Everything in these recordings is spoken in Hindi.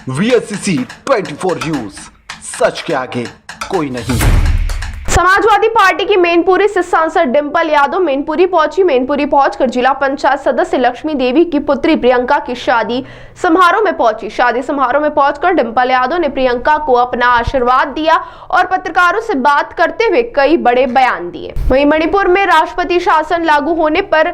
VSCC 24 न्यूज, सच के आगे कोई नहीं। समाजवादी पार्टी की मैनपुरी से सांसद डिंपल यादव मैनपुरी पहुंची। मैनपुरी पहुंचकर जिला पंचायत सदस्य लक्ष्मी देवी की पुत्री प्रियंका की शादी समारोह में पहुंची। शादी समारोह में पहुंचकर डिंपल यादव ने प्रियंका को अपना आशीर्वाद दिया और पत्रकारों से बात करते हुए कई बड़े बयान दिए। वहीं मणिपुर में राष्ट्रपति शासन लागू होने पर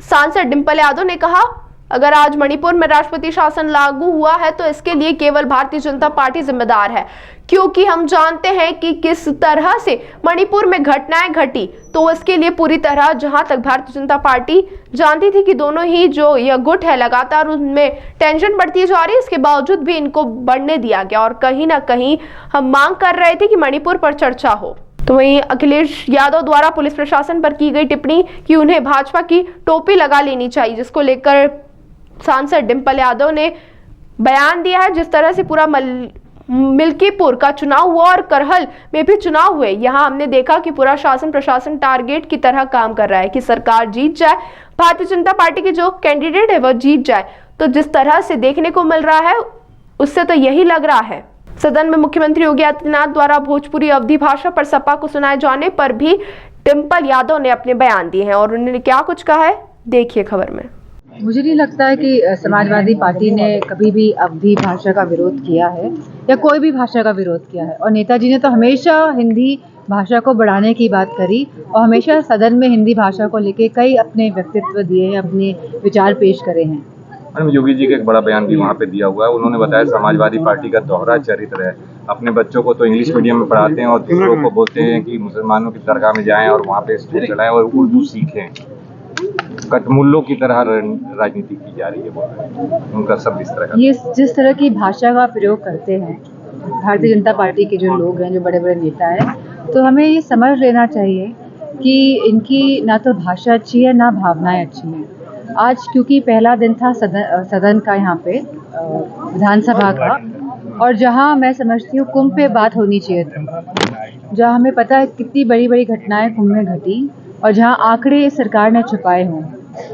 सांसद डिंपल यादव ने कहा, अगर आज मणिपुर में राष्ट्रपति शासन लागू हुआ है तो इसके लिए केवल भारतीय जनता पार्टी जिम्मेदार है, क्योंकि हम जानते हैं कि किस तरह से मणिपुर में घटनाएं घटी। तो इसके लिए पूरी तरह, जहां तक भारतीय जनता पार्टी जानती थी कि दोनों ही जो यह गुट है लगातार उनमें टेंशन बढ़ती जा रही है, इसके बावजूद भी इनको बढ़ने दिया गया और कहीं ना कहीं हम मांग कर रहे थे कि मणिपुर पर चर्चा हो। तो वहीं अखिलेश यादव द्वारा पुलिस प्रशासन पर की गई टिप्पणी कि उन्हें भाजपा की टोपी लगा लेनी चाहिए, जिसको लेकर सांसद डिंपल यादव ने बयान दिया है। जिस तरह से पूरा मिल्कीपुर का चुनाव हुआ और करहल में भी चुनाव हुए, यहाँ हमने देखा कि पूरा शासन प्रशासन टारगेट की तरह काम कर रहा है कि सरकार जीत जाए, भारतीय जनता पार्टी के जो कैंडिडेट है वह जीत जाए। तो जिस तरह से देखने को मिल रहा है उससे तो यही लग रहा है। सदन में मुख्यमंत्री योगी आदित्यनाथ द्वारा भोजपुरी अवधी भाषा पर सपा को सुनाए जाने पर भी डिंपल यादव ने अपने बयान दिए हैं और उन्होंने क्या कुछ कहा है, देखिए खबर में। मुझे नहीं लगता है कि समाजवादी पार्टी ने कभी भी अवधी भाषा का विरोध किया है या कोई भी भाषा का विरोध किया है, और नेताजी ने तो हमेशा हिंदी भाषा को बढ़ाने की बात करी और हमेशा सदन में हिंदी भाषा को लेके कई अपने व्यक्तित्व दिए हैं, अपने विचार पेश करे हैं। मैडम, योगी जी का एक बड़ा बयान भी वहाँ पे दिया हुआ है। उन्होंने बताया समाजवादी पार्टी का दोहरा चरित्र है, अपने बच्चों को तो इंग्लिश मीडियम में पढ़ाते हैं और दूसरों को बोलते हैं कि मुसलमानों की दरगाह में जाएं और वहाँ पे स्कूल चलाएं और उर्दू सीखें। कटमुल्लों की तरह राजनीति की जा रही है, बोल रहे हैं उनका सब इस तरह का। ये जिस तरह की भाषा का प्रयोग करते हैं भारतीय जनता पार्टी के जो लोग हैं, जो बड़े बड़े नेता हैं, तो हमें ये समझ लेना चाहिए कि इनकी ना तो भाषा अच्छी है ना भावनाएं अच्छी हैं। आज क्योंकि पहला दिन था सदन का, यहाँ पे विधानसभा का, और जहाँ मैं समझती हूँ कुंभ पे बात होनी चाहिए थी, जहाँ हमें पता है कितनी बड़ी बड़ी घटनाएं कुंभ में घटी और जहाँ आंकड़े सरकार ने छुपाए हों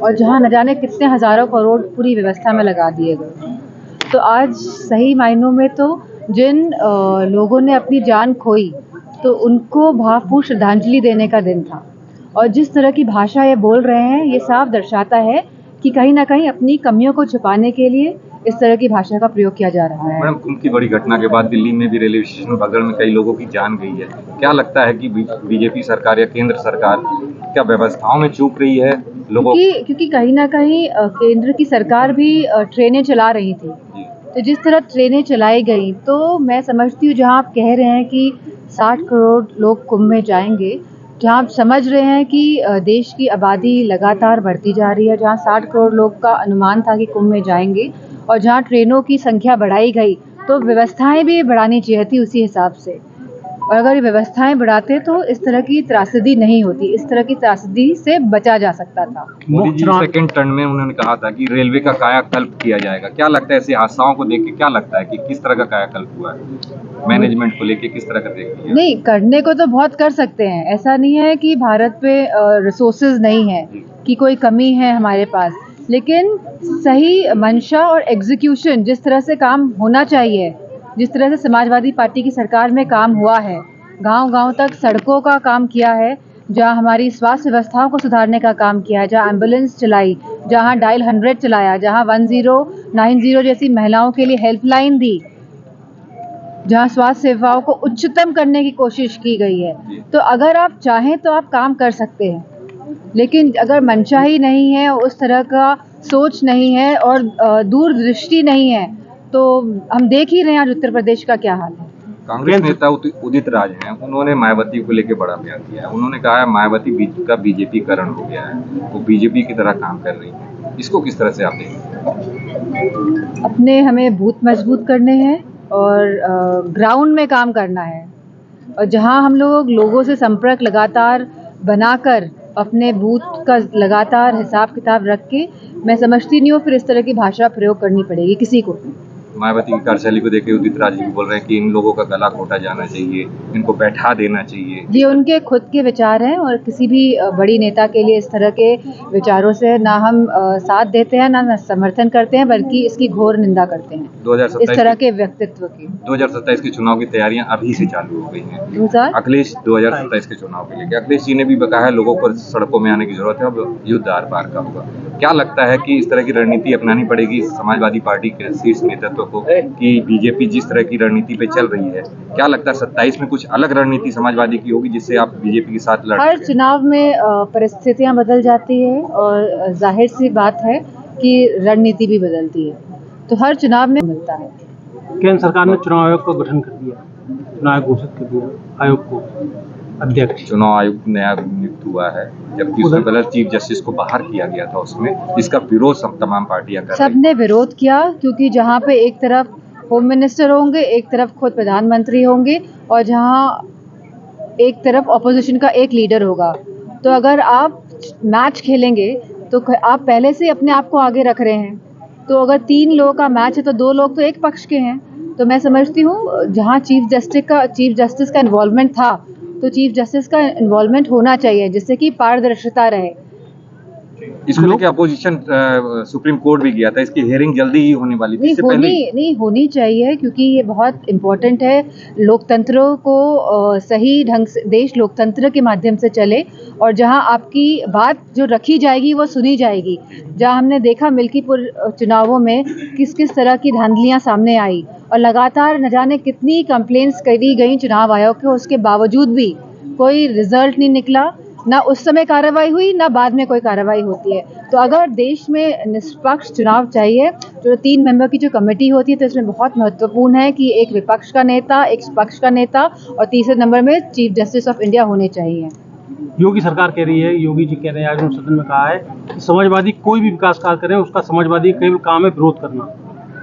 और जहाँ न जाने कितने हज़ारों करोड़ पूरी व्यवस्था में लगा दिए गए। तो आज सही मायनों में तो जिन लोगों ने अपनी जान खोई तो उनको भावपूर्ण श्रद्धांजलि देने का दिन था, और जिस तरह की भाषा ये बोल रहे हैं ये साफ दर्शाता है कि कहीं ना कहीं अपनी कमियों को छुपाने के लिए इस तरह की भाषा का प्रयोग किया जा रहा है। मैडम, कुंभ की बड़ी घटना के बाद दिल्ली में भी रेलवे स्टेशन बगल में कई लोगों की जान गई है। क्या लगता है कि बीजेपी सरकार या केंद्र सरकार क्या व्यवस्थाओं में चूक रही है लोगों? क्योंकि कहीं ना कहीं केंद्र की सरकार भी ट्रेनें चला रही थी, तो जिस तरह ट्रेनें चलाई गई तो मैं समझती हूँ जहाँ आप कह रहे हैं कि 60 करोड़ लोग कुंभ में जाएंगे, जहाँ आप समझ रहे हैं कि देश की आबादी लगातार बढ़ती जा रही है, जहाँ 60 करोड़ लोग का अनुमान था कि कुंभ में जाएंगे और जहाँ ट्रेनों की संख्या बढ़ाई गई, तो व्यवस्थाएं भी बढ़ानी चाहिए थी उसी हिसाब से। और अगर ये व्यवस्थाएं बढ़ाते तो इस तरह की त्रासदी नहीं होती, इस तरह की त्रासदी से बचा जा सकता था। मोदी जी सेकंड टर्न में उन्होंने कहा था कि रेलवे का कायाकल्प किया जाएगा। क्या लगता है ऐसे हादसाओं को देख के क्या लगता है कि किस तरह का कायाकल्प हुआ है? मैनेजमेंट को लेके किस तरह का देखती है? नहीं, करने को तो बहुत कर सकते हैं, ऐसा नहीं है कि भारत पे रिसोर्सेज नहीं है, कि कोई कमी है हमारे पास, लेकिन सही मंशा और एग्जीक्यूशन, जिस तरह से काम होना चाहिए, जिस तरह से समाजवादी पार्टी की सरकार में काम हुआ है, गांव-गांव तक सड़कों का काम किया है, जहां हमारी स्वास्थ्य व्यवस्थाओं को सुधारने का काम किया है, जहां एम्बुलेंस चलाई, जहां डायल 100 चलाया, जहां 1090 जैसी महिलाओं के लिए हेल्पलाइन दी, जहां स्वास्थ्य सेवाओं को उच्चतम करने की कोशिश की गई है। तो अगर आप चाहें तो आप काम कर सकते हैं, लेकिन अगर मंशा ही नहीं है, उस तरह का सोच नहीं है और दूरदृष्टि नहीं है, तो हम देख ही रहे हैं आज उत्तर प्रदेश का क्या हाल है। कांग्रेस नेता उदित राज हैं, उन्होंने मायावती को लेकर बड़ा बयान दिया है। उन्होंने कहा है मायावती का बीजेपीकरण हो गया है, वो बीजेपी की तरह काम कर रही है। इसको किस तरह से आप देखते? अपने हमें बूथ मजबूत करने हैं और ग्राउंड में काम करना है, और जहां हम लोग लोगों से संपर्क लगातार बनाकर अपने बूथ का लगातार हिसाब किताब रख के, मैं समझती नहीं हूँ फिर इस तरह की भाषा प्रयोग करनी पड़ेगी किसी को। मायावती की कार्यशैली को देख के उदित राज जी बोल रहे हैं कि इन लोगों का गला घोटा जाना चाहिए, इनको बैठा देना चाहिए। ये उनके खुद के विचार हैं और किसी भी बड़ी नेता के लिए इस तरह के विचारों से ना हम साथ देते हैं ना समर्थन करते हैं, बल्कि इसकी घोर निंदा करते हैं 2027 इस तरह के व्यक्तित्व की। 2027 के चुनाव की तैयारियां अभी से चालू हो गई हैं। 2000 अखिलेश 2027 के चुनाव के लेकर अखिलेश जी ने भी बताया लोगों को सड़कों में आने की जरूरत है, अब युद्ध आर पार का होगा। क्या लगता है कि इस तरह की रणनीति अपनानी पड़ेगी समाजवादी पार्टी के शीर्ष नेतृत्व को कि बीजेपी जिस तरह की रणनीति पे चल रही है, क्या लगता है 27 में कुछ अलग रणनीति समाजवादी की होगी जिससे आप बीजेपी के साथ लड़ हर चुनाव में परिस्थितियां बदल जाती है और जाहिर सी बात है कि रणनीति भी बदलती है, तो हर चुनाव में मिलता है। केंद्र सरकार ने चुनाव आयोग का गठन कर दिया, चुनाव घोषित कर दिया आयोग को अध्यक्ष। चुनाव आयोग नया नियुक्त हुआ है, जबकि उससे पहले चीफ जस्टिस को बाहर किया गया था उसमें, इसका विरोध सब तमाम पार्टियां कर रही हैं। सबने विरोध किया क्योंकि जहाँ पे एक तरफ होम मिनिस्टर होंगे, एक तरफ खुद प्रधानमंत्री होंगे और जहाँ एक तरफ ऑपोजिशन का एक लीडर होगा, तो अगर आप मैच खेलेंगे तो आप पहले से अपने आप को आगे रख रहे हैं, तो अगर 3 लोगों का मैच है तो 2 लोग तो एक पक्ष के हैं। तो मैं समझती हूँ जहाँ चीफ जस्टिस का इन्वॉल्वमेंट था तो चीफ जस्टिस का इन्वॉल्वमेंट होना चाहिए जिससे कि पारदर्शिता रहे। इसको लेकर अपोजिशन सुप्रीम कोर्ट भी गया था, इसकी हियरिंग जल्दी ही होने वाली थी। नहीं होनी चाहिए क्योंकि ये बहुत इम्पोर्टेंट है। लोकतंत्र को सही ढंग से देश लोकतंत्र के माध्यम से चले और जहां आपकी बात जो रखी जाएगी वो सुनी जाएगी। जहां हमने देखा मिल्कीपुर चुनावों में किस किस तरह की धांधलियां सामने आई और लगातार न जाने कितनी कंप्लेंट्स करी गई चुनाव आयोग के, उसके बावजूद भी कोई रिजल्ट नहीं निकला, ना उस समय कार्रवाई हुई ना बाद में कोई कार्रवाई होती है। तो अगर देश में निष्पक्ष चुनाव चाहिए तो 3 मेंबर की जो कमेटी होती है तो इसमें बहुत महत्वपूर्ण है कि एक विपक्ष का नेता, एक पक्ष का नेता और तीसरे नंबर में चीफ जस्टिस ऑफ इंडिया होने चाहिए। योगी सरकार कह रही है, योगी जी कह रहे हैं, आज उन्होंने सदन में कहा है कि समाजवादी कोई भी विकास कार्य करे उसका समाजवादी केवल काम है विरोध करना।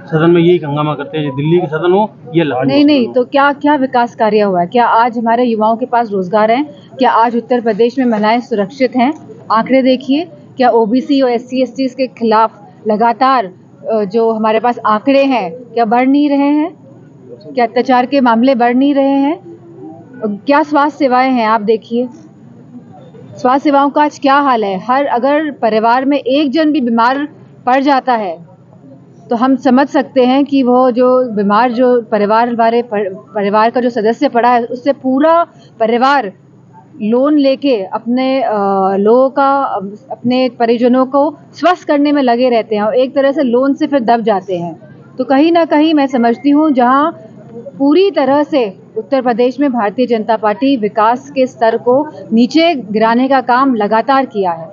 सदन में यही हंगामा करते हैं, दिल्ली के सदन हो ये नहीं तो क्या विकास कार्य हुआ है? क्या आज हमारे युवाओं के पास रोजगार है? क्या आज उत्तर प्रदेश में महिलाएं सुरक्षित हैं? आंकड़े देखिए, क्या ओबीसी और SC/ST के खिलाफ लगातार जो हमारे पास आंकड़े हैं क्या बढ़ नहीं रहे हैं? क्या अत्याचार के मामले बढ़ नहीं रहे हैं? क्या स्वास्थ्य सेवाएं हैं? आप देखिए स्वास्थ्य सेवाओं का आज क्या हाल है। अगर परिवार में एक जन भी बीमार पड़ जाता है तो हम समझ सकते हैं कि वो जो बीमार जो परिवार का जो सदस्य पड़ा है उससे पूरा परिवार लोन लेके अपने लोगों का अपने परिजनों को स्वस्थ करने में लगे रहते हैं और एक तरह से लोन से फिर दब जाते हैं। तो कहीं ना कहीं मैं समझती हूँ जहाँ पूरी तरह से उत्तर प्रदेश में भारतीय जनता पार्टी विकास के स्तर को नीचे गिराने का काम लगातार किया है।